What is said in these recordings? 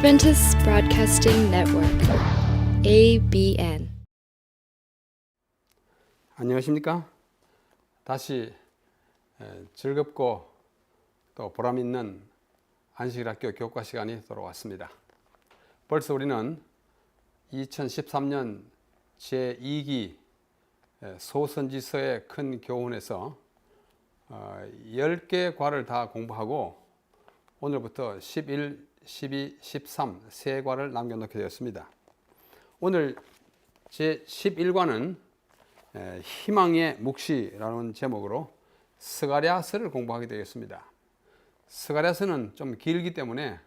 Adventist Broadcasting Network, ABN. 안녕하십니까? 다시 즐겁고 또 보람 있는 안식일학교 교과 시간이 돌아왔습니다. 벌써 우리는 2013년 제2기 소선지서의 큰 교훈에서 10개 과를 다 공부하고 오늘부터 11, 12, 13 세 과를 남겨놓게 되었습니다. 오늘 제11과는 희망의 묵시라는 제목으로 스가랴서를 공부하게 되겠습니다. 스가랴서는 좀 길기 때문에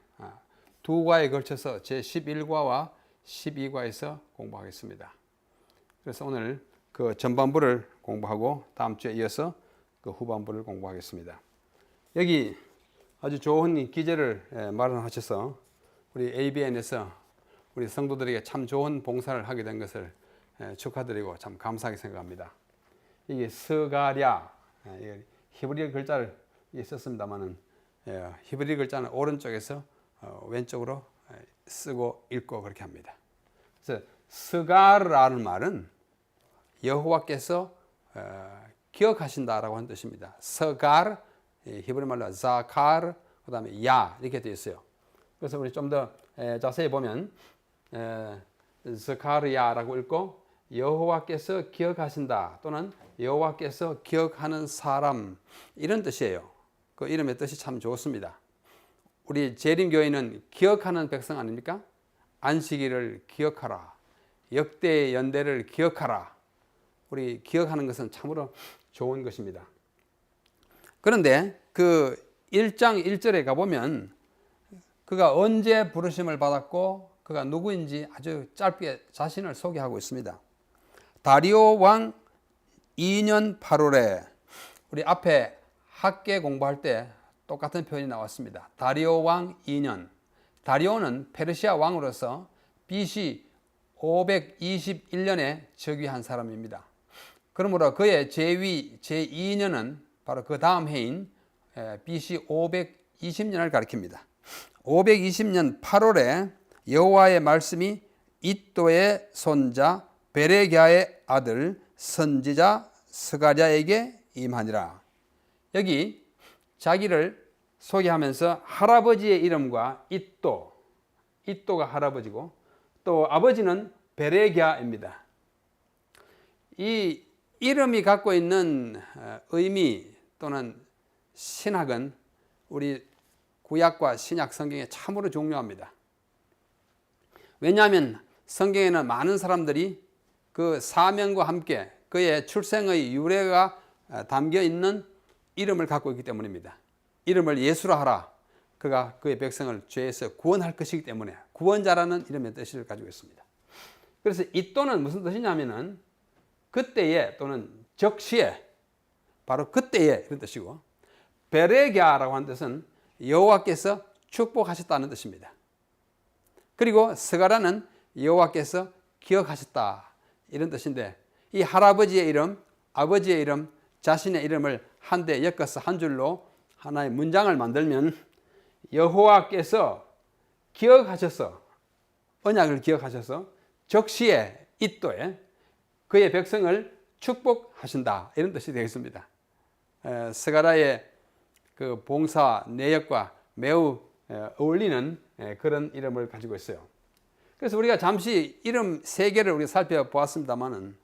두 과에 걸쳐서 제11과와 12과에서 공부하겠습니다. 그래서 오늘 그 전반부를 공부하고 다음 주에 이어서 그 후반부를 공부하겠습니다. 여기 아주 좋은 기제를 마련하셔서 우리 ABN에서 우리 성도들에게 참 좋은 봉사를 하게 된 것을 축하드리고 참 감사하게 생각합니다. 이게 스가랴, 히브리 글자를 썼습니다만은 히브리 글자는 오른쪽에서 왼쪽으로 쓰고 읽고 그렇게 합니다. 그래서 스가라는 말은 여호와께서 기억하신다라고 하는 뜻입니다. 스갈, 히브리 말로 자칼, 그 다음에 야 이렇게 되어 있어요. 그래서 우리 좀 더 자세히 보면 스가랴라고 읽고 여호와께서 기억하신다 또는 여호와께서 기억하는 사람 이런 뜻이에요. 그 이름의 뜻이 참 좋습니다. 우리 재림교회는 기억하는 백성 아닙니까? 안식일을 기억하라, 역대의 연대를 기억하라. 우리 기억하는 것은 참으로 좋은 것입니다. 그런데 그 1장 1절에 가보면 그가 언제 부르심을 받았고 그가 누구인지 아주 짧게 자신을 소개하고 있습니다. 다리오 왕 2년 8월에 우리 앞에 학계 공부할 때 똑같은 표현이 나왔습니다. 다리오 왕 2년. 다리오는 페르시아 왕으로서 BC 521년에 즉위한 사람입니다. 그러므로 그의 재위 제2년은 바로 그 다음 해인 BC 520년을 가리킵니다. 520년 8월에 여호와의 말씀이 이도의 손자 베레기야의 아들 선지자 스가랴에게 임하니라. 여기 자기를 소개하면서 할아버지의 이름과 이도가 할아버지고 또 아버지는 베레기야입니다. 이 이름이 갖고 있는 의미 또는 신학은 우리 구약과 신약 성경에 참으로 중요합니다. 왜냐하면 성경에는 많은 사람들이 그 사명과 함께 그의 출생의 유래가 담겨 있는 이름을 갖고 있기 때문입니다. 이름을 예수라 하라. 그가 그의 백성을 죄에서 구원할 것이기 때문에 구원자라는 이름의 뜻을 가지고 있습니다. 그래서 이또는 무슨 뜻이냐면은 그때에 또는 적시에, 바로 그때에 이런 뜻이고, 베레기야라고 하는 뜻은 여호와께서 축복하셨다는 뜻입니다. 그리고 스가랴는 여호와께서 기억하셨다 이런 뜻인데, 이 할아버지의 이름, 아버지의 이름, 자신의 이름을 한데 엮어서 한 줄로 하나의 문장을 만들면 여호와께서 기억하셔서, 언약을 기억하셔서 적시에 이또에 그의 백성을 축복하신다 이런 뜻이 되겠습니다. 스가랴의 그 봉사 내역과 매우 어울리는 그런 이름을 가지고 있어요. 그래서 우리가 잠시 이름 세 개를 우리가 살펴보았습니다만은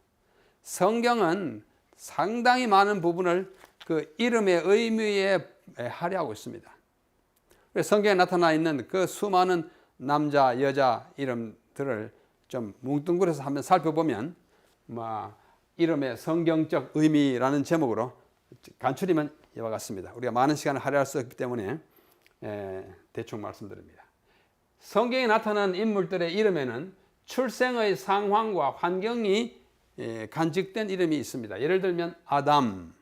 성경은 상당히 많은 부분을 그 이름의 의미에 할애하고 있습니다. 성경에 나타나 있는 그 수많은 남자, 여자 이름들을 좀 뭉뚱그려서 한번 살펴보면 이름의 성경적 의미라는 제목으로 간추리면 이와 같습니다. 우리가 많은 시간을 할애할 수 없기 때문에 대충 말씀드립니다. 성경에 나타난 인물들의 이름에는 출생의 상황과 환경이 간직된 이름이 있습니다. 예를 들면 아담,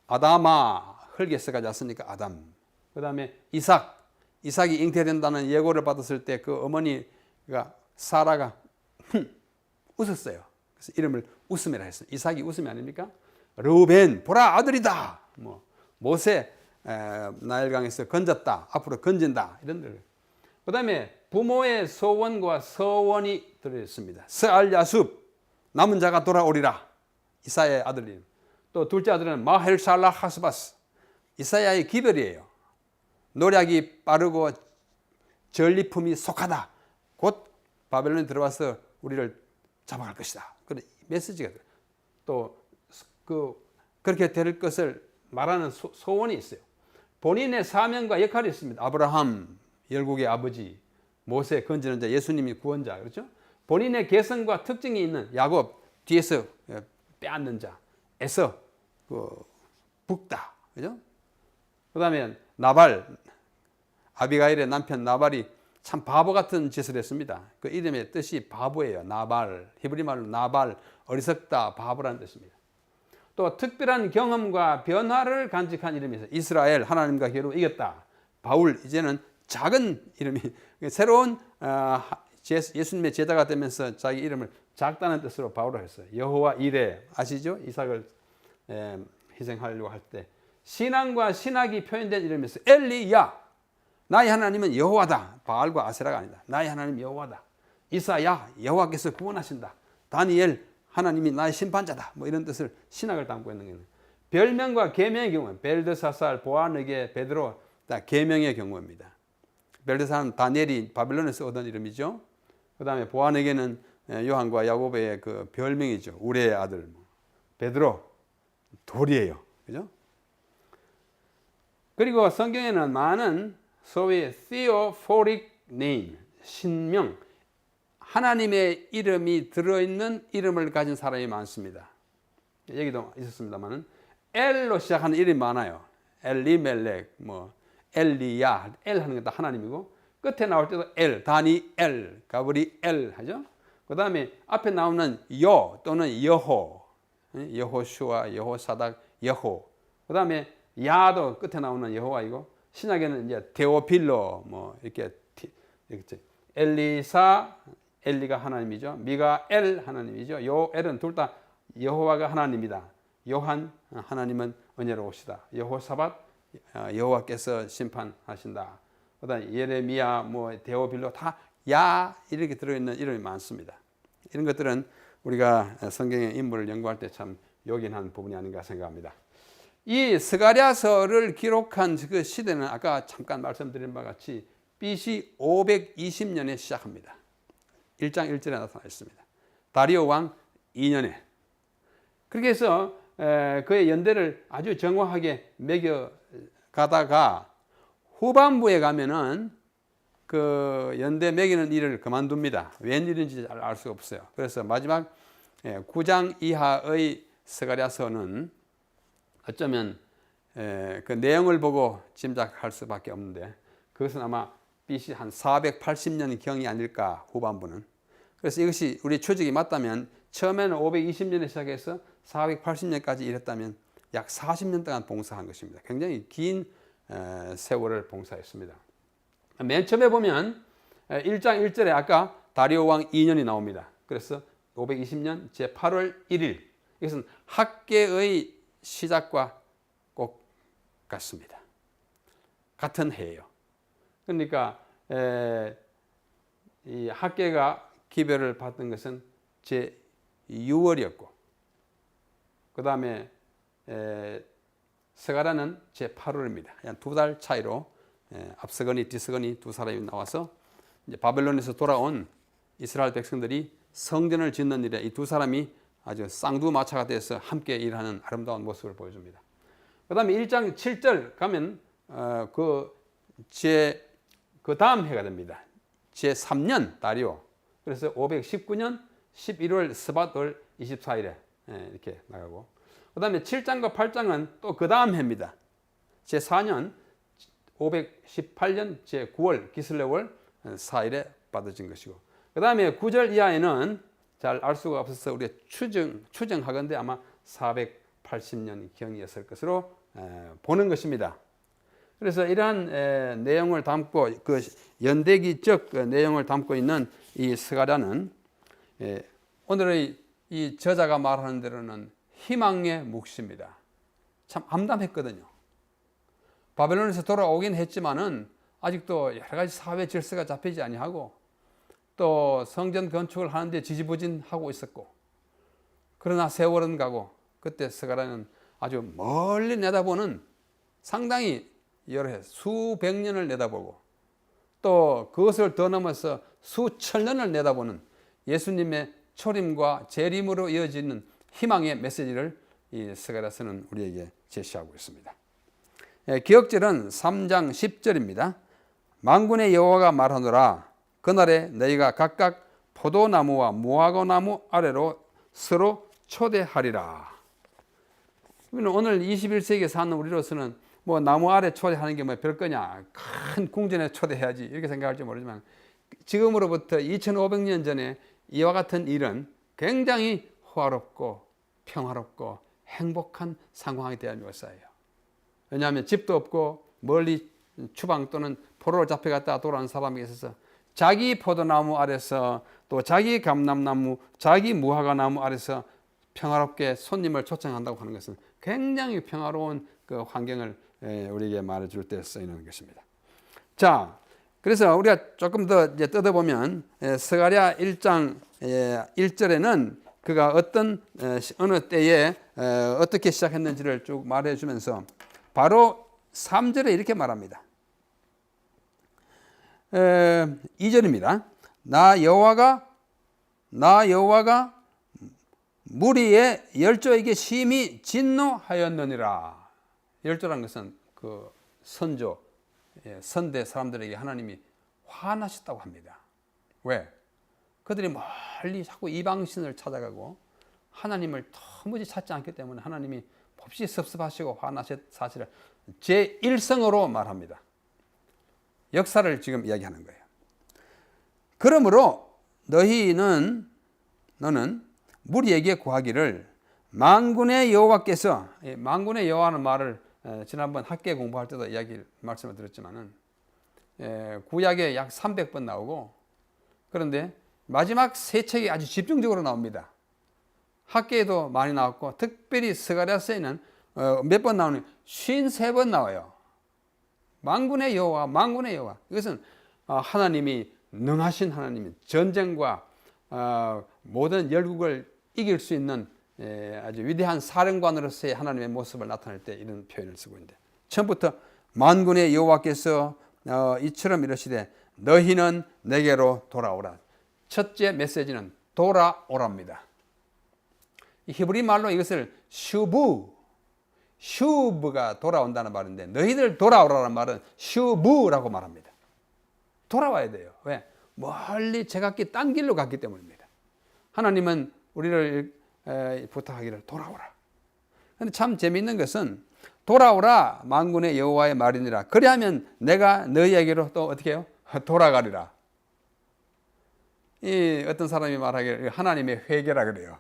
아다마, 흙에서 가지 않습니까? 아담. 그 다음에 이삭이 잉태된다는 예고를 받았을 때 그 어머니가 사라가 웃었어요. 그래서 이름을 웃음이라 했어요. 이삭이 웃음이 아닙니까? 르우벤, 보라 아들이다. 모세 나일강에서 건졌다. 앞으로 건진다. 이런 들. 그 다음에 부모의 소원과 서원이 들어있습니다. 스알야숲, 남은 자가 돌아오리라. 이사야의 아들이. 또 둘째 아들은 마헬살라 하스바스. 이사야의 기별이에요. 노략이 빠르고 전리품이 속하다. 곧 바벨론에 들어와서 우리를 잡아갈 것이다. 그런 메시지가 또 그렇게 될 것을 말하는 소원이 있어요. 본인의 사명과 역할이 있습니다. 아브라함, 열국의 아버지, 모세 건지는 자, 예수님이 구원자, 그렇죠? 본인의 개성과 특징이 있는 야곱, 뒤에서 빼앗는 자, 에서 북다, 그죠? 그다음에 나발, 아비가일의 남편 나발이 참 바보 같은 짓을 했습니다. 그 이름의 뜻이 바보예요. 나발, 히브리 말로 나발, 어리석다, 바보라는 뜻입니다. 또 특별한 경험과 변화를 간직한 이름이 있어요. 이스라엘, 하나님과 겨루 이겼다. 바울, 이제는 작은 이름이, 새로운 예수님의 제자가 되면서 자기 이름을 작다는 뜻으로 바울을 했어요. 여호와 이레, 아시죠? 이삭을 희생하려고 할 때 신앙과 신학이 표현된 이름이 있어요. 엘리야, 나의 하나님은 여호와다. 바알과 아세라가 아니다. 나의 하나님 여호와다. 이사야, 여호와께서 구원하신다. 다니엘, 하나님이 나의 심판자다. 뭐 이런 뜻을 신학을 담고 있는 거예요. 별명과 계명의 경우, 벨드사살, 보아느게, 베드로, 다 계명의 경우입니다. 벨드사살은 다니엘이 바벨론에서 얻은 이름이죠. 그 다음에 보아느게는 요한과 야고보의 그 별명이죠. 우레의 아들. 베드로, 돌이에요. 그죠? 그리고 성경에는 많은 소위 theophoric name, 신명, 하나님의 이름이 들어있는 이름을 가진 사람이 많습니다. 여기도 있었습니다만은 엘로 시작하는 이름이 많아요. 엘리멜렉, 뭐 엘리야, 엘 하는 건 다 하나님이고 끝에 나올 때도 엘, 다니엘, 가브리엘 하죠. 그 다음에 앞에 나오는 여 또는 여호, 여호슈아, 여호사닥, 여호. 그 다음에 야도 끝에 나오는 여호와이고 신약에는 이제 데오필로 뭐 이렇게 엘리사, 엘리가 하나님이죠. 미가엘 하나님이죠. 요엘은 둘 다 여호와가 하나님이다. 요한, 하나님은 은혜로우시다. 여호사밧, 여호와께서 심판하신다. 그다음 예레미야, 뭐 데오빌로 다 야 이렇게 들어있는 이름이 많습니다. 이런 것들은 우리가 성경의 인물을 연구할 때 참 요긴한 부분이 아닌가 생각합니다. 이 스가랴서를 기록한 그 시대는 아까 잠깐 말씀드린 바와 같이 BC 520년에 시작합니다. 1장 1절에 나타나 있습니다. 다리오 왕 2년에. 그렇게 해서 그의 연대를 아주 정확하게 매겨 가다가 후반부에 가면은 그 연대 매기는 일을 그만둡니다. 웬일인지 잘 알 수가 없어요. 그래서 마지막 9장 이하의 스가랴서는 어쩌면 그 내용을 보고 짐작할 수밖에 없는데 그것은 아마 BC 한 480년 경이 아닐까, 후반부는. 그래서 이것이 우리 추적이 맞다면 처음에는 520년에 시작해서 480년까지 일했다면 약 40년 동안 봉사한 것입니다. 굉장히 긴 세월을 봉사했습니다. 맨 처음에 보면 1장 1절에 아까 다리오 왕 2년이 나옵니다. 그래서 520년 제8월 1일. 이것은 학계의 시작과 꼭 같습니다. 같은 해예요. 그러니까 이 학계가 기별을 받은 것은 제 6월이었고 그 다음에 스가랴는 제 8월입니다. 한 2달 차이로 앞서거니 뒤서거니 두 사람이 나와서 이제 바벨론에서 돌아온 이스라엘 백성들이 성전을 짓는 일에 이 두 사람이 아주 쌍두마차가 돼서 함께 일하는 아름다운 모습을 보여줍니다. 그 다음에 1장 7절 가면 그 다음 해가 됩니다. 제 3년 다리오. 그래서 519년 11월 스밧월 24일에 이렇게 나가고 그 다음에 7장과 8장은 또 그 다음 해입니다. 제 4년 518년 제 9월 기슬레월 4일에 받아진 것이고 그 다음에 9절 이하에는 잘 알 수가 없어서 우리가 추정하건대 아마 480년 경이었을 것으로 보는 것입니다. 그래서 이러한 내용을 담고 그 연대기적 내용을 담고 있는 이 스가랴는 오늘의 이 저자가 말하는 대로는 희망의 묵시입니다. 참 암담했거든요. 바벨론에서 돌아오긴 했지만은 아직도 여러 가지 사회 질서가 잡히지 아니하고 또 성전 건축을 하는데 지지부진하고 있었고, 그러나 세월은 가고 그때 스가랴는 아주 멀리 내다보는, 상당히 여러 해 수백 년을 내다보고 또 그것을 더 넘어서 수천 년을 내다보는 예수님의 초림과 재림으로 이어지는 희망의 메시지를 이 스가랴서는 우리에게 제시하고 있습니다. 기억절은 3장 10절입니다. 만군의 여호와가 말하노라. 그날에 너희가 각각 포도나무와 무화과나무 아래로 서로 초대하리라. 오늘 21세기에 사는 우리로서는 뭐 나무 아래 초대하는 게 뭐 별거냐, 큰 궁전에 초대해야지 이렇게 생각할지 모르지만, 지금으로부터 2500년 전에 이와 같은 일은 굉장히 호화롭고 평화롭고 행복한 상황이 되어야였어요. 왜냐하면 집도 없고 멀리 추방 또는 포로로 잡혀갔다 돌아온 사람이 있어서 자기 포도나무 아래서 또 자기 감람나무, 자기 무화과나무 아래서 평화롭게 손님을 초청한다고 하는 것은 굉장히 평화로운 그 환경을 우리에게 말해줄 때 쓰이는 것입니다. 자, 그래서 우리가 조금 더 이제 뜯어보면 스가랴 1장 1절에는 그가 어느 때에 어떻게 시작했는지를 쭉 말해주면서 바로 3절에 이렇게 말합니다. 2절입니다. 나 여호와가 무리의 열조에게 심히 진노하였느니라. 열조라는 것은 그 선조, 선대 사람들에게 하나님이 화나셨다고 합니다. 왜? 그들이 멀리 자꾸 이방신을 찾아가고 하나님을 도무지 찾지 않기 때문에 하나님이 몹시 섭섭하시고 화나신 사실을 제1성으로 말합니다. 역사를 지금 이야기하는 거예요. 그러므로 너는 무리에게 구하기를, 만군의 여호와께서, 만군의 여호와는 말을 지난번 학계 공부할 때도 말씀을 드렸지만은 구약에 약 300번 나오고, 그런데 마지막 세 책이 아주 집중적으로 나옵니다. 학계에도 많이 나왔고 특별히 스가랴서에는 몇 번 나오는 53번 나와요. 만군의 여호와, 만군의 여호와. 이것은 하나님이 능하신 하나님이 전쟁과 모든 열국을 이길 수 있는 아주 위대한 사령관으로서의 하나님의 모습을 나타낼 때 이런 표현을 쓰고 있는데, 처음부터 만군의 여호와께서 이처럼 이르시되 너희는 내게로 돌아오라. 첫째 메시지는 돌아오랍니다. 히브리 말로 이것을 슈브가 돌아온다는 말인데, 너희들 돌아오라는 말은 슈브라고 말합니다. 돌아와야 돼요. 왜? 멀리 제각기 딴 길로 갔기 때문입니다. 하나님은 우리를 부탁하기를 돌아오라. 그런데 참 재미있는 것은 돌아오라 만군의 여호와의 말이니라. 그리하면 내가 너희에게로 또 어떻게 해요? 돌아가리라. 이 어떤 사람이 말하기를 하나님의 회개라 그래요.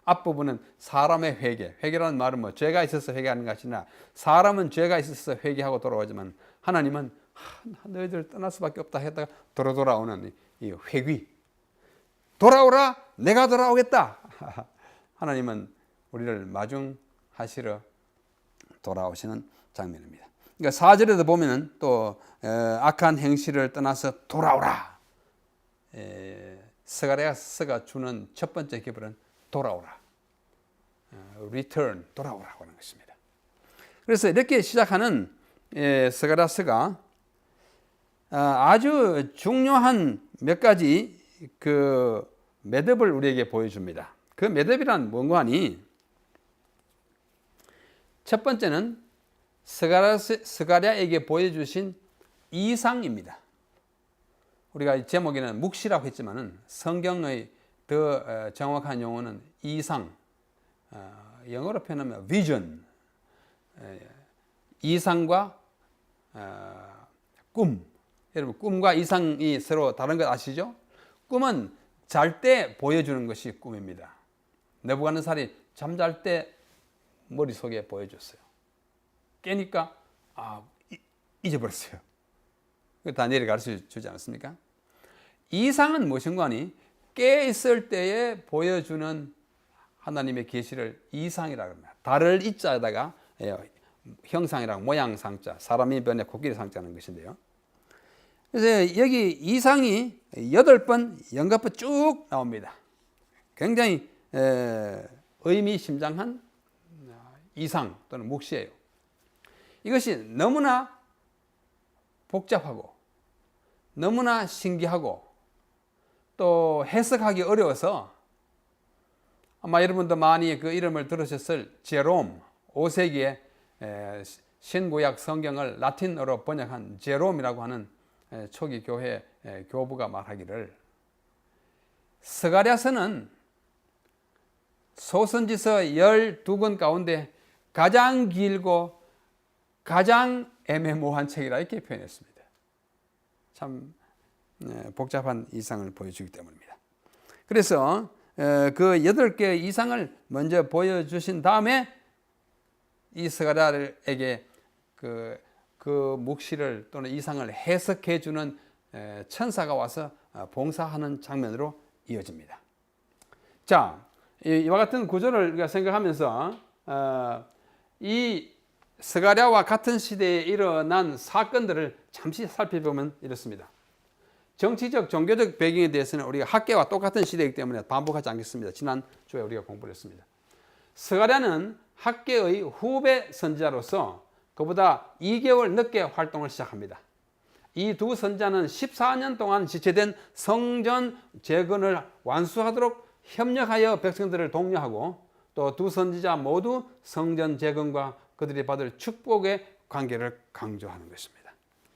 앞부분은 사람의 회개. 회개라는 말은 뭐 죄가 있어서 회개하는 것이 아니라 사람은 죄가 있어서 회개하고 돌아오지만 하나님은 너희들 떠날 수밖에 없다 했다가 돌아오는 이 회귀. 돌아오라, 내가 돌아오겠다. 하나님은 우리를 마중하시러 돌아오시는 장면입니다. 그러니까 4절에도 보면은 또 악한 행실을 떠나서 돌아오라. 스가랴서가 주는 첫 번째 기별은 돌아오라. return, 돌아오라고 하는 것입니다. 그래서 이렇게 시작하는 스가랴서가 아주 중요한 몇 가지 그 매듭을 우리에게 보여줍니다. 그 매듭이란 뭔가 하니, 첫 번째는 스가랴에게 보여주신 이상입니다. 우리가 제목에는 묵시라고 했지만은 성경의 더 정확한 용어는 이상, 영어로 표현하면 vision, 이상과 꿈. 여러분, 꿈과 이상이 서로 다른 것 아시죠? 꿈은 잘 때 보여주는 것이 꿈입니다. 느부갓네살이 잠잘 때 머릿속에 보여줬어요. 깨니까 잊어버렸어요. 다니엘이 가르쳐주지 않았습니까? 이상은 무엇인가 하니, 깨있을 때에 보여주는 하나님의 계시를 이상이라고 합니다. 달을 이자에다가 형상이라고 모양 상자, 사람이 변해 코끼리 상자는 것인데요. 그래서 여기 이상이 8번 연거푸 쭉 나옵니다. 굉장히 의미심장한 이상 또는 묵시예요. 이것이 너무나 복잡하고 너무나 신기하고 또 해석하기 어려워서 아마 여러분도 많이 그 이름을 들으셨을 제롬, 5세기에 신구약 성경을 라틴어로 번역한 제롬이라고 하는 초기 교회 교부가 말하기를, 스가랴서는 소선지서 12권 가운데 가장 길고 가장 애매모호한 책이라 이렇게 표현했습니다. 참 복잡한 이상을 보여주기 때문입니다. 그래서 그 8개의 이상을 먼저 보여주신 다음에 이 스가랴에게 그 묵시를 또는 이상을 해석해 주는 천사가 와서 봉사하는 장면으로 이어집니다. 자, 이와 같은 구조를 우리가 생각하면서 이 스가랴와 같은 시대에 일어난 사건들을 잠시 살펴보면 이렇습니다. 정치적, 종교적 배경에 대해서는 우리가 학계와 똑같은 시대이기 때문에 반복하지 않겠습니다. 지난주에 우리가 공부를 했습니다. 스가랴는 학계의 후배 선지자로서 그보다 2개월 늦게 활동을 시작합니다. 이 두 선지자는 14년 동안 지체된 성전 재건을 완수하도록 협력하여 백성들을 독려하고, 또 두 선지자 모두 성전 재건과 그들이 받을 축복의 관계를 강조하는 것입니다.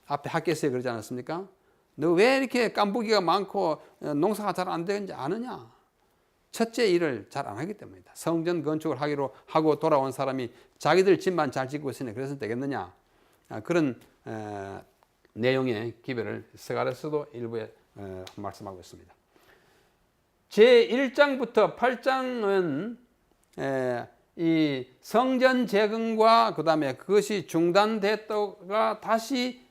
앞에 학계서에 그러지 않았습니까? 너 왜 이렇게 깐부기가 많고 농사가 잘 안 되는지 아느냐? 첫째 일을 잘 안 하기 때문이다. 성전 건축을 하기로 하고 돌아온 사람이 자기들 집만 잘 짓고 있으니 그래서 되겠느냐? 그런 내용의 기별을 스가랴서도 일부에 말씀하고 있습니다. 제1장부터 8장은 이 성전 재건과 그 다음에 그것이 중단됐다가 다시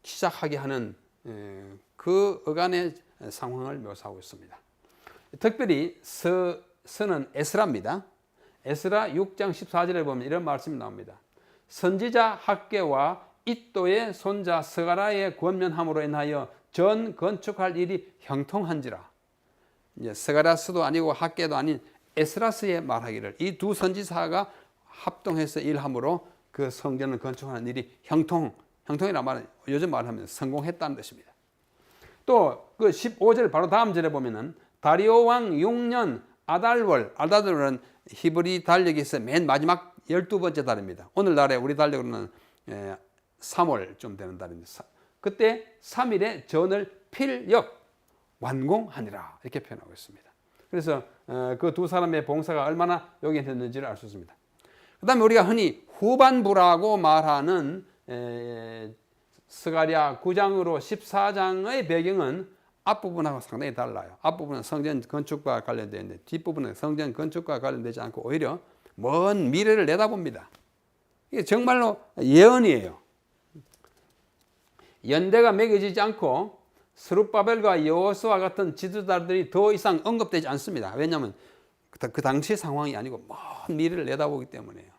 시작하게 하는 그 어간의 상황을 묘사하고 있습니다. 특별히 서는 에스라입니다. 에스라 6장 14절에 보면 이런 말씀이 나옵니다. 선지자 학계와 이또의 손자 스가랴의 권면함으로 인하여 전 건축할 일이 형통한지라. 이제 스가랴서도 아니고 학계도 아닌 에스라스의 말하기를, 이 두 선지사가 합동해서 일함으로 그 성전을 건축하는 일이 형통이라 말은 요즘 말하면 성공했다는 뜻입니다. 또 그 15절 바로 다음 절에 보면은 다리오 왕 6년 아달월은 히브리 달력에서 맨 마지막 12번째 달입니다. 오늘날에 우리 달력으로는 3월쯤 되는 달입니다. 그때 3일에 전을 필역 완공하니라 이렇게 표현하고 있습니다. 그래서 그 두 사람의 봉사가 얼마나 요긴했는지를 알 수 있습니다. 그 다음에 우리가 흔히 후반부라고 말하는 스가랴 9장으로 14장의 배경은 앞부분하고 상당히 달라요. 앞부분은 성전 건축과 관련되어 있는데 뒷부분은 성전 건축과 관련되지 않고 오히려 먼 미래를 내다봅니다. 이게 정말로 예언이에요. 연대가 매겨지지 않고 스룹바벨과 여호수아 같은 지도자들이 더 이상 언급되지 않습니다. 왜냐하면 그 당시 상황이 아니고 먼 미래를 내다보기 때문에요.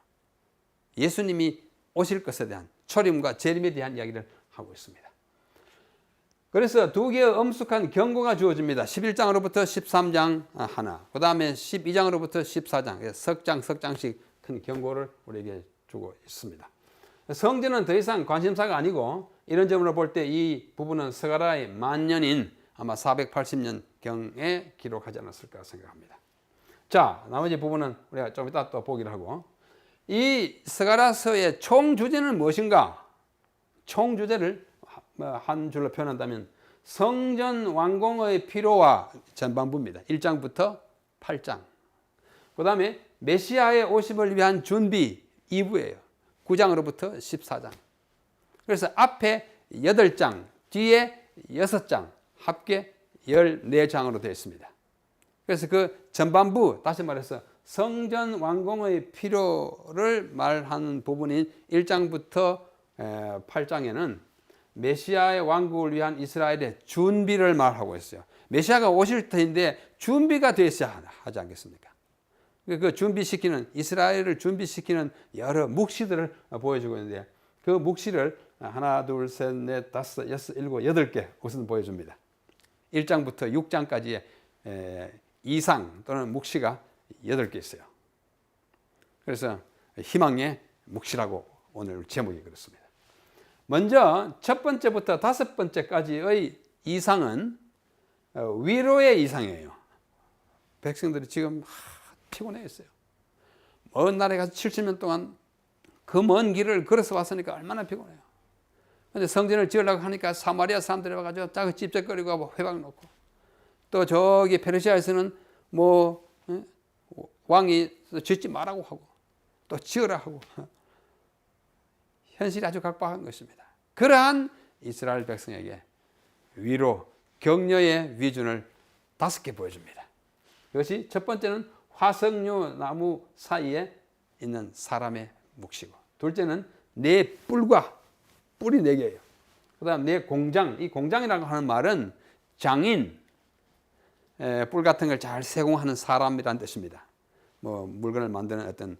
예수님이 오실 것에 대한 초림과 재림에 대한 이야기를 하고 있습니다. 그래서 두 개의 엄숙한 경고가 주어집니다. 11장으로부터 13장 하나, 그 다음에 12장으로부터 14장, 석장씩 큰 경고를 우리에게 주고 있습니다. 성전은 더 이상 관심사가 아니고, 이런 점으로 볼 때 이 부분은 스가랴의 만년인 아마 480년경에 기록하지 않았을까 생각합니다. 자, 나머지 부분은 우리가 좀 이따 또 보기로 하고, 이 스가랴서의 총 주제는 무엇인가? 총 주제를 한 줄로 표현한다면 성전 완공의 필요와 전반부입니다. 1장부터 8장. 그 다음에 메시아의 오심을 위한 준비 2부예요. 9장으로부터 14장. 그래서 앞에 8장, 뒤에 6장, 합계 14장으로 되어 있습니다. 그래서 그 전반부, 다시 말해서 성전 완공의 필요를 말하는 부분인 1장부터 8장에는 메시아의 왕국을 위한 이스라엘의 준비를 말하고 있어요. 메시아가 오실 터인데 준비가 되어 있어야 하지 않겠습니까? 그 준비시키는, 이스라엘을 준비시키는 여러 묵시들을 보여주고 있는데, 그 묵시를 하나, 둘, 셋, 넷, 다섯, 여섯, 일곱, 여덟 개 옷은 보여줍니다. 1장부터 6장까지의 이상 또는 묵시가 8개 있어요. 그래서 희망의 묵시라고 오늘 제목이 그렇습니다. 먼저 첫 번째부터 다섯 번째까지의 이상은 위로의 이상이에요. 백성들이 지금 피곤해 있어요. 먼 나라에 가서 70년 동안 그 먼 길을 걸어서 왔으니까 얼마나 피곤해요. 근데 성전을 지으려고 하니까 사마리아 사람들이 와가지고 딱 찝쩍거리고 하고 회방 놓고, 또 저기 페르시아에서는 뭐 왕이 짓지 말라고 하고 또 지으라 하고 현실이 아주 각박한 것입니다. 그러한 이스라엘 백성에게 위로, 격려의 비전을 5개 보여줍니다. 이것이 첫 번째는 화석류 나무 사이에 있는 사람의 묵시고, 둘째는 내 뿔과 뿔이 4개예요. 그 다음 내 공장, 이 공장이라고 하는 말은 장인, 뿔 같은 걸 잘 세공하는 사람이라는 뜻입니다. 뭐 물건을 만드는 어떤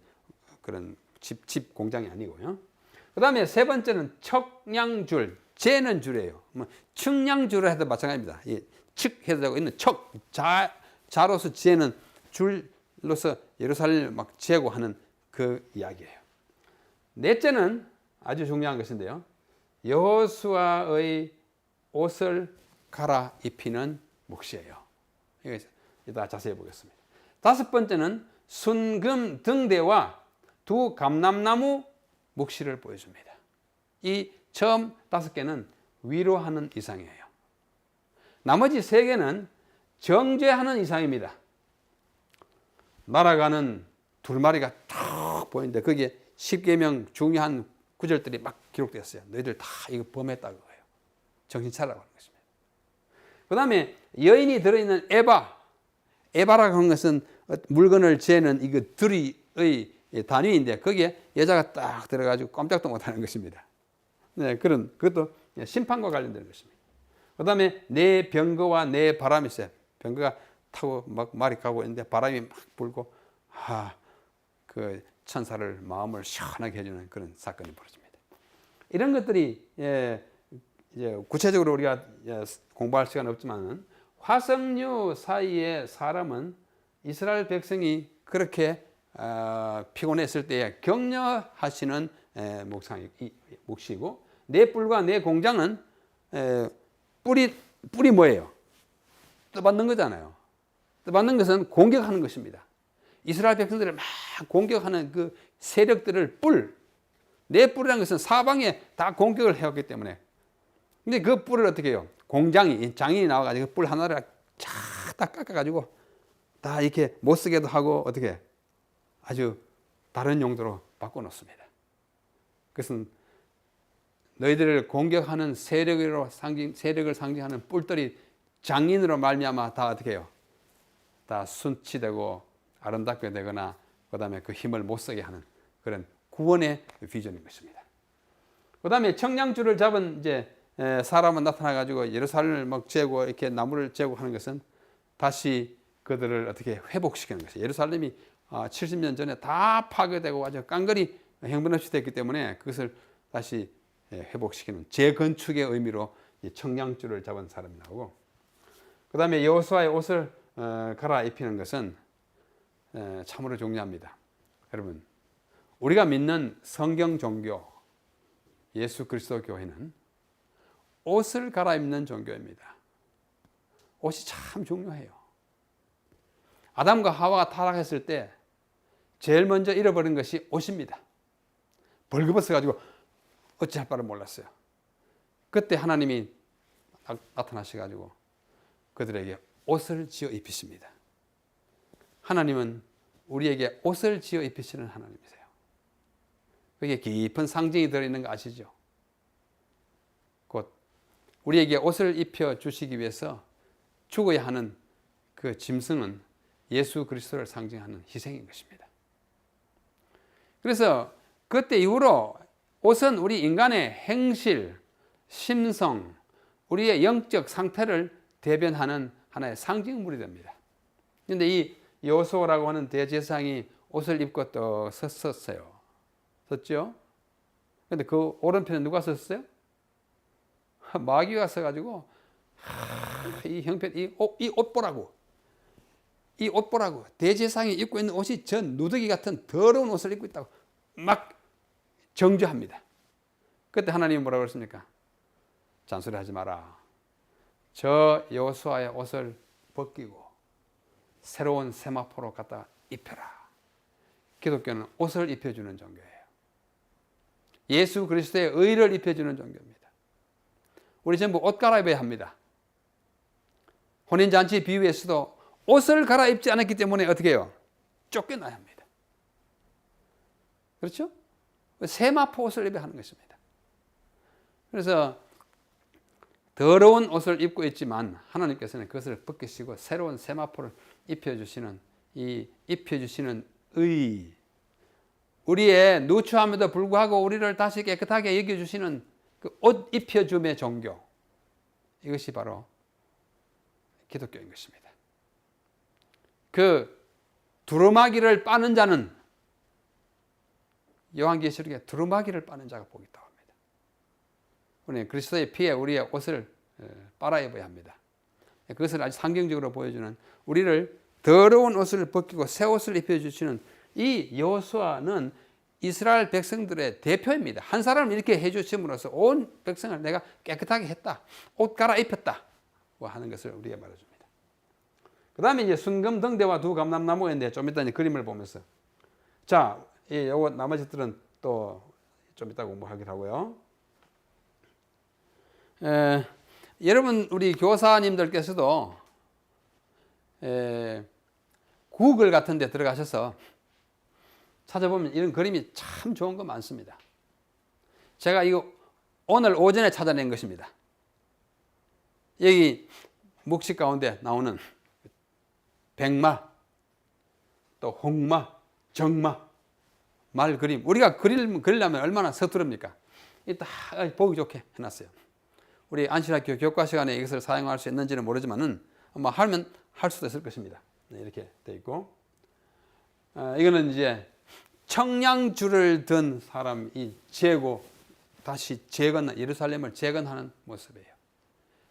그런 집 공장이 아니고요. 그 다음에 세 번째는 척량줄, 재는 줄이에요. 뭐 측량줄을 해도 마찬가지입니다. 이 측 해서 있는 척, 자로서 재는 줄로서 예루살렘을 막 재고 하는 그 이야기예요. 넷째는 아주 중요한 것인데요. 여호수아의 옷을 갈아입히는 묵시예요. 이따 자세히 보겠습니다. 다섯 번째는 순금 등대와 두 감람나무 묵시를 보여줍니다. 이 처음 5개는 위로하는 이상이에요. 나머지 3개는 정죄하는 이상입니다. 날아가는 두루마리가 탁 보이는데 거기에 10계명 중요한 구절들이 막 기록되었어요. 너희들 다 이거 범했다고 해요. 정신 차리라고 하는 것입니다. 그 다음에 여인이 들어있는 에바라고 하는 것은 물건을 재는 이거 들이의 단위인데 거기에 여자가 딱 들어가지고 꼼짝도 못하는 것입니다. 네, 그것도 심판과 관련된 것입니다. 그 다음에 내 병거와 내 바람이 있어요. 병거가 타고 막 말이 가고 있는데 바람이 막 불고, 그 천사를 마음을 시원하게 해주는 그런 사건이 벌어집니다. 이런 것들이 이제 구체적으로 우리가 공부할 시간은 없지만 화석류 사이의 사람은 이스라엘 백성이 그렇게 피곤했을 때에 격려하시는 묵시고, 내 뿔과 내 공장은 뿔이 뭐예요? 떠받는 거잖아요. 떠받는 것은 공격하는 것입니다. 이스라엘 백성들을 막 공격하는 그 세력들을 내 뿔이라는 것은 사방에 다 공격을 해왔기 때문에. 근데 그 뿔을 어떻게 해요? 장인이 나와가지고 그 뿔 하나를 쫙 깎아가지고 다 이렇게 못 쓰게도 하고 어떻게 아주 다른 용도로 바꿔놓습니다. 그것은 너희들을 공격하는 세력을 상징하는 뿔들이 장인으로 말미암아 다 어떻게 해요? 다 순치되고 아름답게 되거나 그 다음에 그 힘을 못 쓰게 하는 그런 구원의 비전인 것입니다. 그 다음에 청량줄을 잡은 이제 사람은 나타나가지고 예루살렘을 막 재고 이렇게 나무를 재고 하는 것은 다시 그들을 어떻게 회복시키는 것이에요. 예루살렘이 70년 전에 다 파괴되고 아주 깡그리 형편없이 됐기 때문에 그것을 다시 회복시키는 재건축의 의미로 청량줄을 잡은 사람이 나오고, 그 다음에 여호수아의 옷을 갈아입히는 것은 참으로 중요합니다. 여러분, 우리가 믿는 성경 종교 예수 그리스도 교회는 옷을 갈아입는 종교입니다. 옷이 참 중요해요. 아담과 하와가 타락했을 때 제일 먼저 잃어버린 것이 옷입니다. 벌거벗어가지고 어찌할 바를 몰랐어요. 그때 하나님이 나타나셔가지고 그들에게 옷을 지어 입히십니다. 하나님은 우리에게 옷을 지어 입히시는 하나님이세요. 그게 깊은 상징이 들어있는 거 아시죠? 곧 우리에게 옷을 입혀 주시기 위해서 죽어야 하는 그 짐승은 예수 그리스도를 상징하는 희생인 것입니다. 그래서 그때 이후로 옷은 우리 인간의 행실, 심성, 우리의 영적 상태를 대변하는 하나의 상징물이 됩니다. 그런데 이 여호수아라고 하는 대제사장이 옷을 입고 또 섰었어요. 섰죠? 근데 그 오른편에 누가 썼어요? 마귀가 써가지고 이 형편, 이 옷 보라고, 이 옷 보라고, 대제사장이 입고 있는 옷이 전 누더기 같은 더러운 옷을 입고 있다고 막 정죄합니다. 그때 하나님이 뭐라고 그랬습니까? 잔소리하지 마라. 저 여호수아의 옷을 벗기고 새로운 세마포로 갖다 입혀라. 기독교는 옷을 입혀주는 종교예요. 예수 그리스도의 의를 입혀주는 종교입니다. 우리 전부 옷 갈아입어야 합니다. 혼인잔치 비유에서도 옷을 갈아입지 않았기 때문에 어떻게 해요? 쫓겨나야 합니다. 그렇죠? 세마포 옷을 입어야 하는 것입니다. 그래서 더러운 옷을 입고 있지만 하나님께서는 그것을 벗기시고 새로운 세마포를 입혀주시는 의, 우리의 누추함에도 불구하고 우리를 다시 깨끗하게 여겨주시는 그 옷 입혀줌의 종교, 이것이 바로 기독교인 것입니다. 그 두루마기를 빠는 자는, 요한계시록에 두루마기를 빠는 자가 복이 있다고 합니다. 우리는 그리스도의 피에 우리의 옷을 빨아 입어야 합니다. 그것을 아주 상징적으로 보여주는, 우리를 더러운 옷을 벗기고 새 옷을 입혀주시는 이 여호수아는 이스라엘 백성들의 대표입니다. 한 사람을 이렇게 해주심으로써 온 백성을 내가 깨끗하게 했다, 옷 갈아입혔다 하는 것을 우리에게 말해줍니다. 그 다음에 이제 순금 등대와 두 감람나무가 있는데 좀 이따 이제 그림을 보면서, 자, 요거 나머지들은 또 좀 이따 공부하기로 하고요. 여러분, 우리 교사님들께서도 구글 같은 데 들어가셔서 찾아보면 이런 그림이 참 좋은 거 많습니다. 제가 이거 오늘 오전에 찾아낸 것입니다. 여기 묵식 가운데 나오는 백마, 또 홍마, 정마, 말 그림. 우리가 그리려면 얼마나 서투릅니까? 이따 보기 좋게 해놨어요. 우리 안신학교 교과 시간에 이것을 사용할 수 있는지는 모르지만은 아마 하면 할 수도 있을 것입니다. 이렇게 돼 있고, 이거는 이제 청량줄을 든 사람이 다시 예루살렘을 재건하는 모습이에요.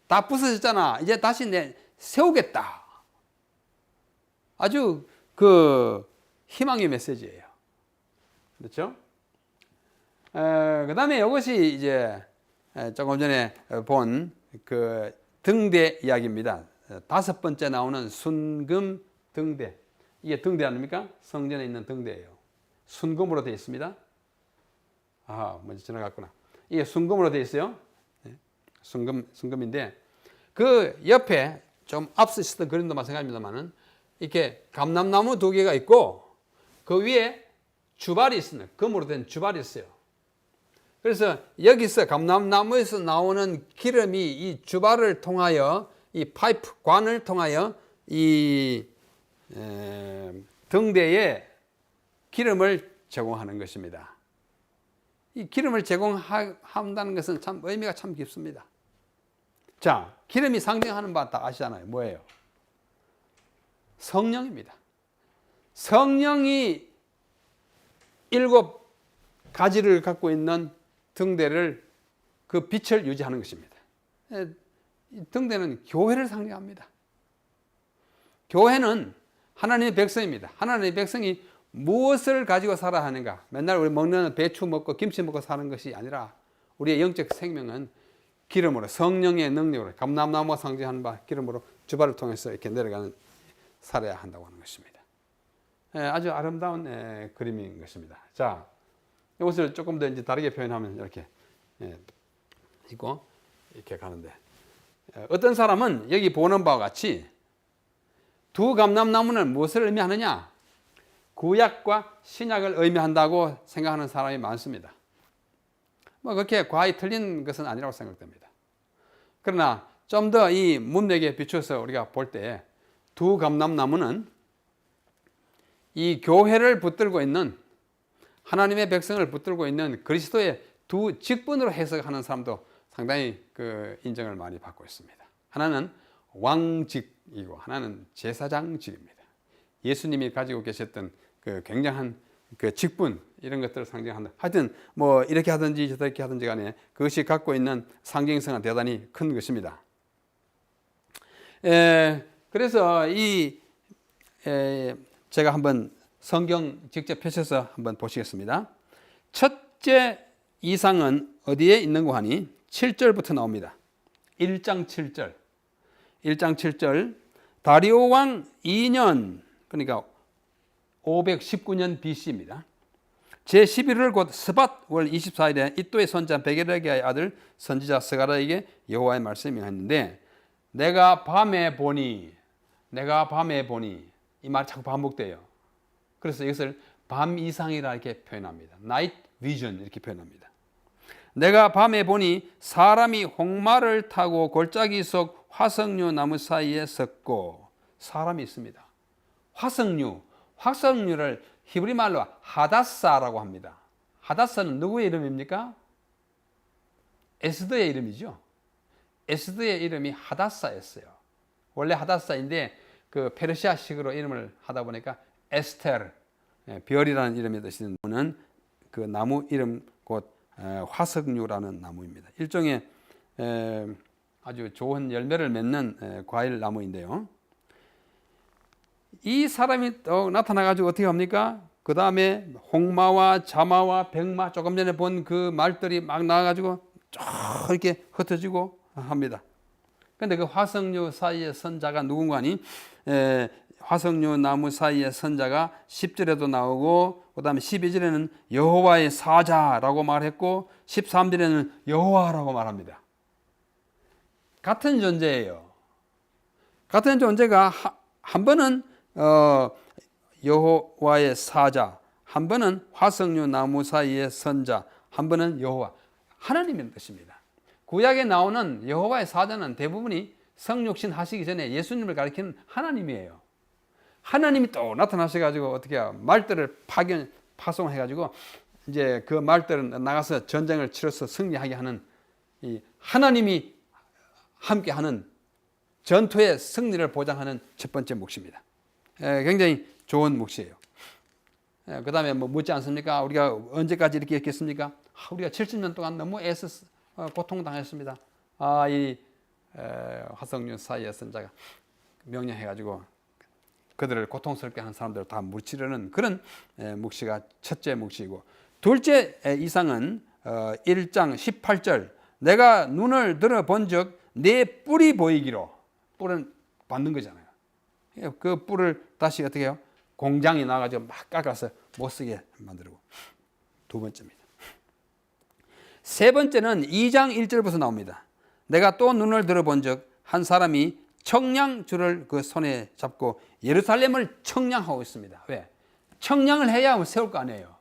다 부서졌잖아. 이제 다시 세우겠다. 아주 그 희망의 메시지예요. 그렇죠? 그 다음에 이것이 이제 조금 전에 본 그 등대 이야기입니다. 5번째 나오는 순금 등대. 이게 등대 아닙니까? 성전에 있는 등대예요. 순금으로 되어 있습니다. 먼저 지나갔구나. 이게 순금으로 되어 있어요. 순금인데, 그 옆에 좀 앞서 있었던 그림도 마찬가지입니다만은, 이렇게 감람나무 2개가 있고, 그 위에 주발이 있습니다. 금으로 된 주발이 있어요. 그래서 여기서 감람나무에서 나오는 기름이 이 주발을 통하여, 이 파이프, 관을 통하여 이 등대에 기름을 제공하는 것입니다. 이 기름을 제공한다는 것은 참 의미가 참 깊습니다. 자, 기름이 상징하는 바 다 아시잖아요. 뭐예요? 성령입니다. 성령이 7가지를 갖고 있는 등대를, 그 빛을 유지하는 것입니다. 등대는 교회를 상징합니다. 교회는 하나님의 백성입니다. 하나님의 백성이 무엇을 가지고 살아야 하는가? 맨날 우리 먹는 배추 먹고 김치 먹고 사는 것이 아니라 우리의 영적 생명은 기름으로, 성령의 능력으로, 감람나무가 상징하는 바 기름으로 주발을 통해서 이렇게 내려가는, 살아야 한다고 하는 것입니다. 아주 아름다운 그림인 것입니다. 자, 이것을 조금 더 이제 다르게 표현하면 이렇게 있고 이렇게 가는데, 어떤 사람은 여기 보는 바와 같이 두 감람나무는 무엇을 의미하느냐? 구약과 신약을 의미한다고 생각하는 사람이 많습니다. 그렇게 과히 틀린 것은 아니라고 생각됩니다. 그러나 좀 더 이 문맥에 비춰서 우리가 볼 때 두 감람나무는 이 교회를 붙들고 있는, 하나님의 백성을 붙들고 있는 그리스도의 두 직분으로 해석하는 사람도 상당히 그 인정을 많이 받고 있습니다. 하나는 왕직이고 하나는 제사장직입니다. 예수님이 가지고 계셨던 그 굉장한 그 직분, 이런 것들을 상징한다. 하여튼 뭐 이렇게 하든지 저렇게 하든지 간에 그것이 갖고 있는 상징성은 대단히 큰 것입니다. 그래서 제가 한번 성경 직접 펴셔서 한번 보시겠습니다. 첫째 이상은 어디에 있는고 하니 7절부터 나옵니다. 1장 7절. 1장 7절. 다리오 왕 2년, 그러니까 519년 BC입니다. 제11월 곧 스밧 월 24일에 이또의 손자 베게르기야의 아들 선지자 스가랴에게 여호와의 말씀이 임했는데 내가 밤에 보니 이 말이 자꾸 반복돼요. 그래서 이것을 밤 이상이라 이렇게 표현합니다. Night vision 이렇게 표현합니다. 내가 밤에 보니 사람이 홍마를 타고 골짜기 속 화석류 나무 사이에 섰고, 사람이 있습니다. 화석류를 히브리 말로 하다사라고 합니다. 하다사는 누구의 이름입니까? 에스더의 이름이죠. 에스더의 이름이 하다사였어요. 원래 하다사인데 그 페르시아식으로 이름을 하다 보니까 에스테르, 별이라는 이름의 뜻이 있는 그 나무 이름 곧 화석류라는 나무입니다. 일종의 아주 좋은 열매를 맺는 과일 나무인데요. 이 사람이 또 나타나가지고 어떻게 합니까? 그 다음에 홍마와 자마와 백마, 조금 전에 본 그 말들이 막 나와가지고 쭉 이렇게 흩어지고 합니다. 근데 그 화석류 사이에 선자가 누군가 하니 화석류 나무 사이에 선자가 10절에도 나오고, 그 다음에 12절에는 여호와의 사자라고 말했고 13절에는 여호와라고 말합니다. 같은 존재예요. 같은 존재가 한 번은 여호와의 사자, 한 번은 화석류 나무 사이의 선자, 한 번은 여호와, 하나님의 뜻입니다. 구약에 나오는 여호와의 사자는 대부분이 성육신 하시기 전에 예수님을 가리키는 하나님이에요. 하나님이 또 나타나셔가지고 어떻게 해요? 말들을 파송해가지고 이제 그 말들은 나가서 전쟁을 치러서 승리하게 하는 이 하나님이 함께하는 전투의 승리를 보장하는 첫 번째 묵시입니다. 굉장히 좋은 묵시예요. 그 다음에 뭐 묻지 않습니까? 우리가 언제까지 이렇게 했겠습니까? 우리가 70년 동안 너무 애써 고통당했습니다. 이 화석류 사이의 선자가 명령해가지고 그들을 고통스럽게 하는 사람들을 다 물치려는 그런 묵시가 첫째 묵시이고, 둘째 이상은 1장 18절. 내가 눈을 들어 본즉 내 뿔이 보이기로. 뿔은 받는 거잖아요. 그 뿔을 다시 어떻게 해요? 공장이 나가지고 막 깎아서 못 쓰게 만들고. 두 번째입니다. 세 번째는 2장 1절부터 나옵니다. 내가 또 눈을 들어 본즉 한 사람이 청량줄을 그 손에 잡고 예루살렘을 청량하고 있습니다. 왜? 청량을 해야 세울 거 아니에요.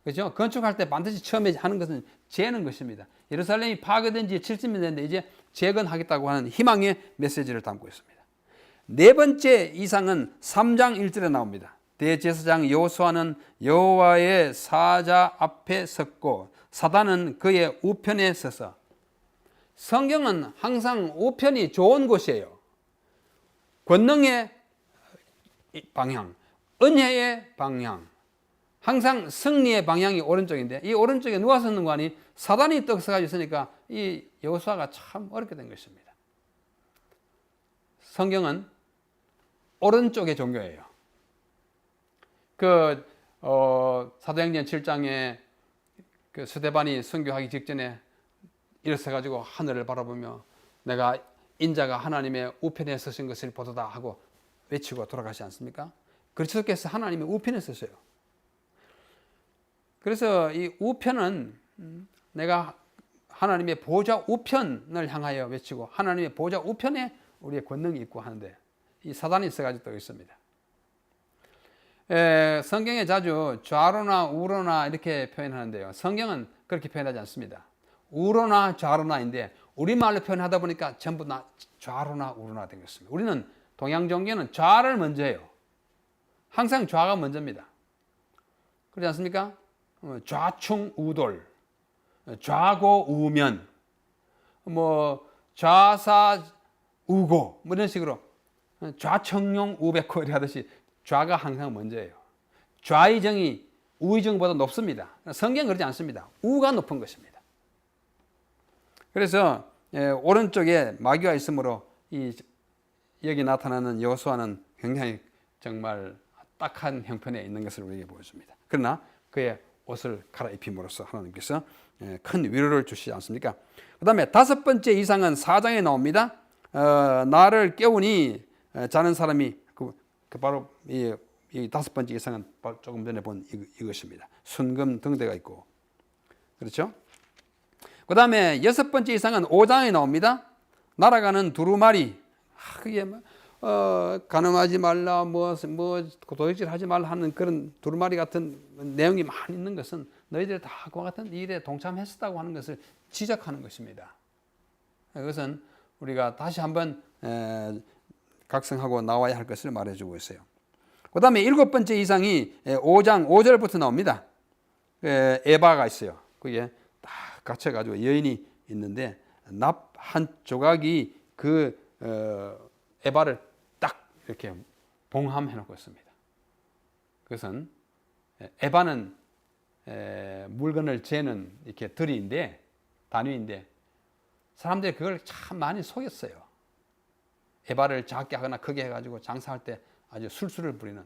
그렇죠? 건축할 때 반드시 처음에 하는 것은 재는 것입니다. 예루살렘이 파괴된 지 70년 됐는데 이제 재건하겠다고 하는 희망의 메시지를 담고 있습니다. 네 번째 이상은 3장 1절에 나옵니다. 대제사장 여호수아는 여호와의 사자 앞에 섰고 사단은 그의 우편에 서서. 성경은 항상 우편이 좋은 곳이에요. 권능의 방향, 은혜의 방향, 항상 승리의 방향이 오른쪽인데 이 오른쪽에 누가 섰는 거 아니? 사단이 떡 서가지고 있으니까 이 여호수아가 참 어렵게 된 것입니다. 성경은 오른쪽의 종교예요. 사도행전 7장에 그 스데반이 선교하기 직전에 일어서가지고 하늘을 바라보며 내가 인자가 하나님의 우편에 서신 것을 보도다 하고 외치고 돌아가시지 않습니까? 그리스도께서 하나님의 우편에 서셔요. 그래서 이 우편은 내가 하나님의 보좌 우편을 향하여 외치고 하나님의 보좌 우편에 우리의 권능이 있고 하는데 이 사단이 있어가지고 또 있습니다. 성경에 자주 좌로나 우로나 이렇게 표현하는데요. 성경은 그렇게 표현하지 않습니다. 우로나 좌로나인데 우리말로 표현하다 보니까 전부 다 좌로나 우로나 된 것입니다. 우리는 동양 종교는 좌를 먼저 해요. 항상 좌가 먼저입니다. 그렇지 않습니까? 좌충우돌, 좌고우면, 좌사우고 이런 식으로 좌청룡우백호 이렇게 하듯이 좌가 항상 먼저예요. 좌의정이 우의정보다 높습니다. 성경은 그러지 않습니다. 우가 높은 것입니다. 그래서 오른쪽에 마귀가 있으므로 여기 나타나는 여호수아는 굉장히 정말 딱한 형편에 있는 것을 우리에게 보여줍니다. 그러나 그의 옷을 갈아입힘으로써 하나님께서 큰 위로를 주시지 않습니까? 그 다음에 5번째 이상은 4장에 나옵니다. 나를 깨우니 자는 사람이 바로 이 5번째 이상은 조금 전에 본 이것입니다. 순금 등대가 있고, 그렇죠? 그 다음에 6번째 이상은 5장에 나옵니다. 날아가는 두루마리. 그게 가늠하지 말라, 도둑질하지 말라 하는 그런 두루마리 같은 내용이 많이 있는 것은 너희들이 다 그와 같은 일에 동참했었다고 하는 것을 지적하는 것입니다. 그것은 우리가 다시 한번 각성하고 나와야 할 것을 말해주고 있어요. 그 다음에 7번째 이상이 5장 5절부터 나옵니다. 에바가 있어요. 그게 딱 갇혀가지고 여인이 있는데 납 한 조각이 그 에바를 딱 이렇게 봉함해 놓고 있습니다. 그것은 에바는 물건을 재는 이렇게 들이인데, 단위인데 사람들이 그걸 참 많이 속였어요. 에바를 작게 하거나 크게 해가지고 장사할 때 아주 술술을 부리는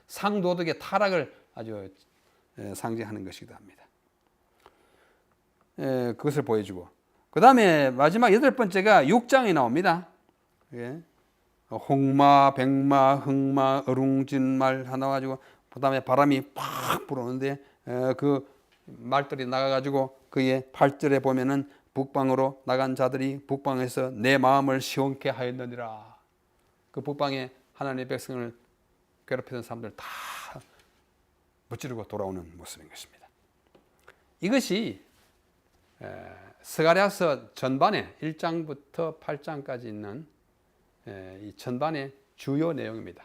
상도덕의 타락을 아주 상징하는 것이기도 합니다. 그것을 보여주고, 그 다음에 마지막 8번째가 6장에 나옵니다. 홍마, 백마, 흑마, 어룽진말 하나 가지고 그 다음에 바람이 팍 불어오는데 그 말들이 나가가지고 그의 8절에 보면은 북방으로 나간 자들이 북방에서 내 마음을 시원케 하였느니라. 그 북방에 하나님의 백성을 괴롭히던 사람들 다 무찌르고 돌아오는 모습인 것입니다. 이것이 스가랴서 전반에 1장부터 8장까지 있는 이 전반의 주요 내용입니다.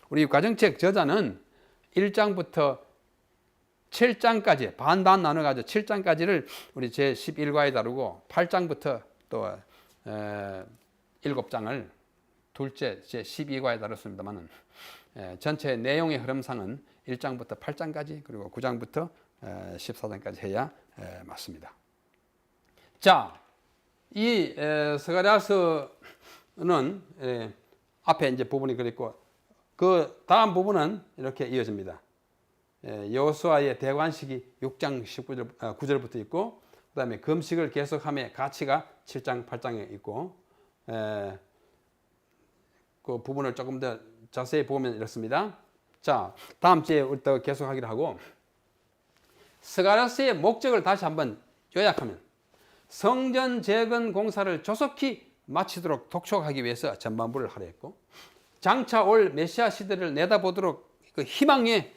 우리 가정책 저자는 1장부터 7장까지 반반 나눠가지고 7장까지를 우리 제11과에 다루고 8장부터 또 7장을 둘째 제12과에 다뤘습니다만 전체 내용의 흐름상은 1장부터 8장까지 그리고 9장부터 14장까지 해야 맞습니다. 자, 이 스가랴서는 앞에 이제 부분이 그랬고 그 다음 부분은 이렇게 이어집니다. 여호수아의 대관식이 6장 9절부터 있고 그 다음에 금식을 계속함의 가치가 7장 8장에 있고 그 부분을 조금 더 자세히 보면 이렇습니다. 자, 다음 주에 우리 또 계속하기로 하고 스가랴서의 목적을 다시 한번 요약하면 성전 재건 공사를 조속히 마치도록 독촉하기 위해서 전반부를 하려 했고 장차 올 메시아 시대를 내다보도록 그 희망의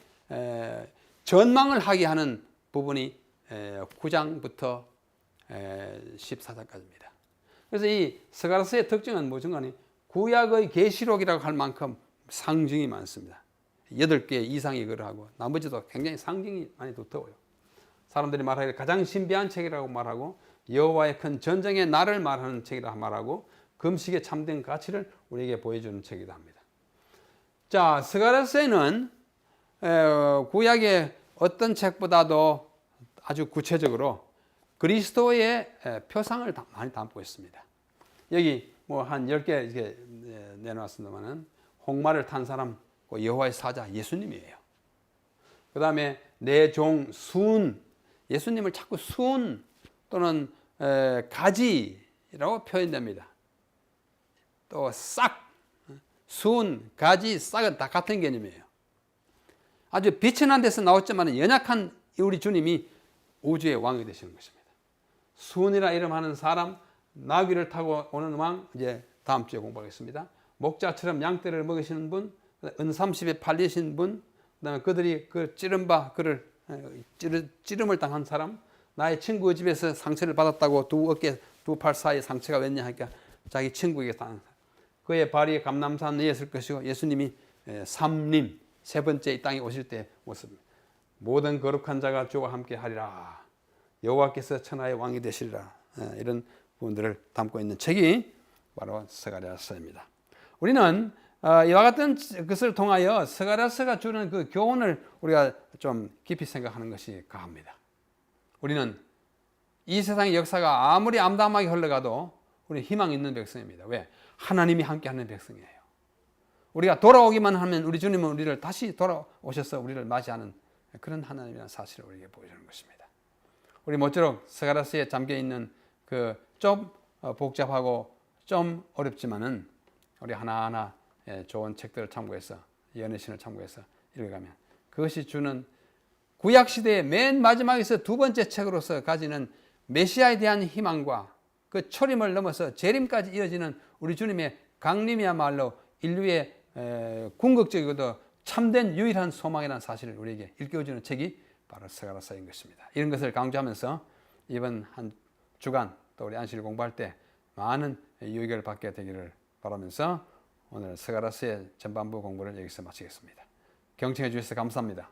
전망을 하게 하는 부분이 9장부터 14장까지입니다. 그래서 이 스가랴서의 특징은 뭐든간에 구약의 계시록이라고 할 만큼 상징이 많습니다. 8개 이상이 그러하고 나머지도 굉장히 상징이 많이 두터워요. 사람들이 말하기를 가장 신비한 책이라고 말하고 여호와의 큰 전쟁의 날을 말하는 책이라고 말하고 금식의 참된 가치를 우리에게 보여주는 책이기도 합니다. 자, 스가랴서에는 구약의 어떤 책보다도 아주 구체적으로 그리스도의 표상을 많이 담고 있습니다. 여기 뭐 한 10개 이렇게 내놓았습니다만은 홍마를 탄 사람 여호와의 사자 예수님이에요. 그 다음에 내 종 순, 예수님을 자꾸 순 또는 가지라고 표현됩니다. 또 싹, 순, 가지, 싹은 다 같은 개념이에요. 아주 비천한 데서 나왔지만 연약한 우리 주님이 우주의 왕이 되시는 것입니다. 순이라 이름하는 사람, 나귀를 타고 오는 왕, 이제 다음 주에 공부하겠습니다. 목자처럼 양떼를 먹이시는 분, 은30에 팔리신 분, 그다음에 그들이 그 찌른바 그를 찌름을 당한 사람, 나의 친구 집에서 상처를 받았다고 두 어깨 두 팔 사이에 상처가 웬냐 하니까 자기 친구에게 당한 사람. 그의 발이 감람산 위에 있을 것이고 예수님이 삼림 세 번째 이 땅에 오실 때 모습. 모든 거룩한 자가 주와 함께 하리라. 여호와께서 천하의 왕이 되시리라. 이런 부분들을 담고 있는 책이 바로 스가랴서입니다. 우리는 이와 같은 것을 통하여 스가랴서가 주는 그 교훈을 우리가 좀 깊이 생각하는 것이 가합니다. 우리는 이 세상의 역사가 아무리 암담하게 흘러가도 우리 희망 있는 백성입니다. 왜? 하나님이 함께하는 백성이에요. 우리가 돌아오기만 하면 우리 주님은 우리를 다시 돌아오셔서 우리를 맞이하는 그런 하나님이라는 사실을 우리에게 보여주는 것입니다. 우리 모쪼록 스가랴서에 잠겨있는 그 좀 복잡하고 좀 어렵지만은 우리 하나하나 좋은 책들을 참고해서 연애신을 참고해서 읽어가면 그것이 주는 구약시대의 맨 마지막에서 두 번째 책으로서 가지는 메시아에 대한 희망과 그 초림을 넘어서 재림까지 이어지는 우리 주님의 강림이야말로 인류의 궁극적이고도 참된 유일한 소망이라는 사실을 우리에게 일깨워주는 책이 바로 스가랴서인 것입니다. 이런 것을 강조하면서 이번 한 주간 또 우리 안식일 공부할 때 많은 유익을 받게 되기를 바라면서 오늘 스가랴서의 전반부 공부를 여기서 마치겠습니다. 경청해 주셔서 감사합니다.